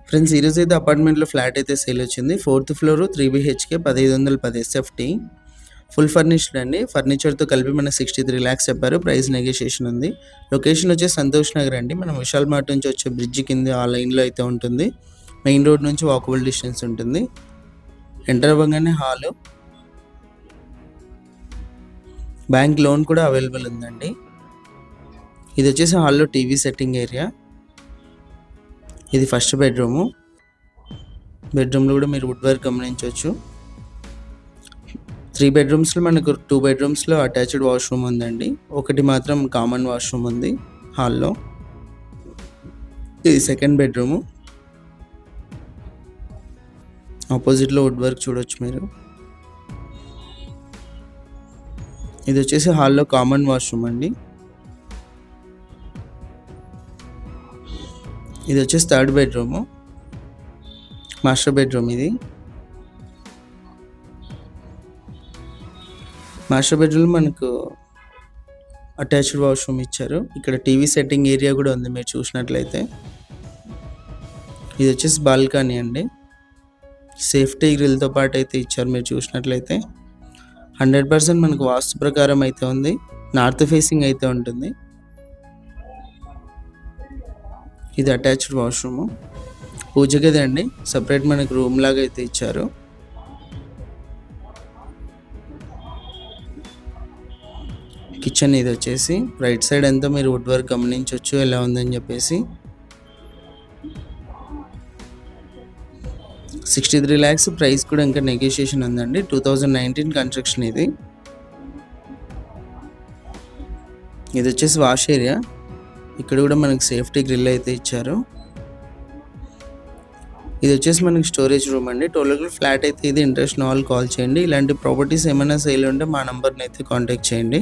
Friends ఈరోజైతే అపార్ట్మెంట్లో flat అయితే సేల్ వచ్చింది. 4th floor 3 BHK 1510 SFT full furnished అండి. ఫర్నిచర్తో కలిపి మనకు 63 lakhs చెప్పారు. ప్రైస్ నెగోషియేషన్ ఉంది. లొకేషన్ వచ్చేసి సంతోష్ నగర్ అండి. మనం విశాల్ మార్ట్ నుంచి వచ్చే బ్రిడ్జ్ కింద ఆ లైన్లో అయితే ఉంటుంది. మెయిన్ రోడ్ నుంచి వాకబుల్ డిస్టెన్స్ ఉంటుంది. ఎంటర్ అవ్వగానే హాలు, బ్యాంక్ లోన్ కూడా అవైలబుల్ ఉందండి. ఇది వచ్చేసి హాల్లో టీవీ సెట్టింగ్ ఏరియా. ఇది ఫస్ట్ బెడ్రూము. బెడ్రూమ్లో కూడా మీరు వుడ్ వర్క్ గమనించవచ్చు. 3 bedrooms మనకు 2 bedrooms అటాచ్డ్ వాష్రూమ్ ఉందండి. ఒకటి మాత్రం కామన్ వాష్రూమ్ ఉంది హాల్లో. ఇది సెకండ్ బెడ్రూము. ఆపోజిట్లో వుడ్ వర్క్ చూడొచ్చు మీరు. ఇది వచ్చేసి హాల్లో కామన్ వాష్రూమ్ అండి. ఇది వచ్చేసి థర్డ్ బెడ్రూము, మాస్టర్ బెడ్రూమ్. ఇది మాస్టర్ బెడ్రూమ్ మనకు అటాచ్డ్ వాష్రూమ్ ఇచ్చారు. ఇక్కడ టీవీ సెట్టింగ్ ఏరియా కూడా ఉంది మీరు చూసినట్లయితే. ఇది వచ్చేసి బాల్కనీ అండి. సేఫ్టీ గ్రిల్తో పాటు అయితే ఇచ్చారు మీరు చూసినట్లయితే. 100% మనకు వాస్తు ప్రకారం అయితే ఉంది. నార్త్ ఫేసింగ్ అయితే ఉంటుంది. ఇది అటాచ్డ్ వాష్రూము. పూజ గది అండి. సపరేట్ మనకు రూమ్ లాగా అయితే ఇచ్చారు. కిచెన్ ఇది వచ్చేసి రైట్ సైడ్ అంతా మీరు వుడ్ వర్క్ గమనించవచ్చు ఎలా ఉందని చెప్పేసి. 63 lakhs ప్రైస్ కూడా ఇంకా నెగోషియేషన్ ఉందండి. 2019 కన్స్ట్రక్షన్ ఇది. ఇది వచ్చేసి వాష్ ఏరియా. ఇక్కడ కూడా మనకి సేఫ్టీ గ్రిల్ అయితే ఇచ్చారు. ఇది వచ్చేసి మనకి స్టోరేజ్ రూమ్ అండి. టోటల్ ఫ్లాట్ అయితే ఇది. ఇంట్రెస్ట్ ఉన్న వాళ్ళు కాల్ చేయండి. ఇలాంటి ప్రాపర్టీస్ ఏమైనా సేల్ ఉంటే మా నెంబర్ని అయితే కాంటాక్ట్ చేయండి.